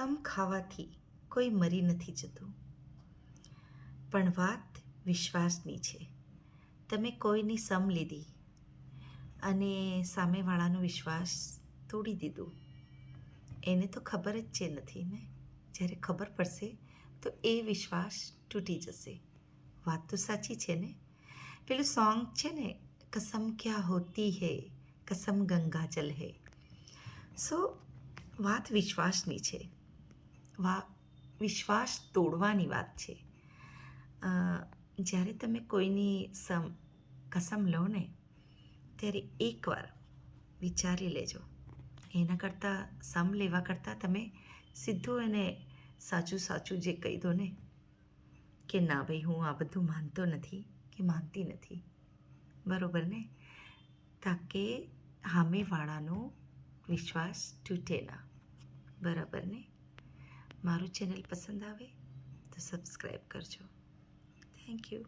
સમ ખાવાથી કોઈ મરી નથી જતું, પણ વાત વિશ્વાસની છે. તમે કોઈની સમ લીધી અને સામેવાળાનો વિશ્વાસ તોડી દીધો. એને તો ખબર જ છે નથી ને. જ્યારે ખબર પડશે તો એ વિશ્વાસ તૂટી જશે. વાત તો સાચી છે ને. પેલું સોંગ છે ને, કસમ ક્યાં હોતી હૈ, કસમ ગંગાજલ હૈ. સો વાત વિશ્વાસની છે. વિશ્વાસ તોડવાની વાત છે. જ્યારે તમે કોઈની કસમ લો ને, ત્યારે એકવાર વિચારી લેજો. એના કરતાં સમ લેવા કરતાં તમે સીધું એને સાચું સાચું જે કહી દો ને, કે ના ભાઈ હું આ બધું માનતો નથી કે માનતી નથી, બરાબર ને? તાકે સામેવાળાનો વિશ્વાસ તૂટે ના, બરાબર ને? મારું ચેનલ પસંદ આવે તો સબસ્ક્રાઈબ કરજો. Thank you.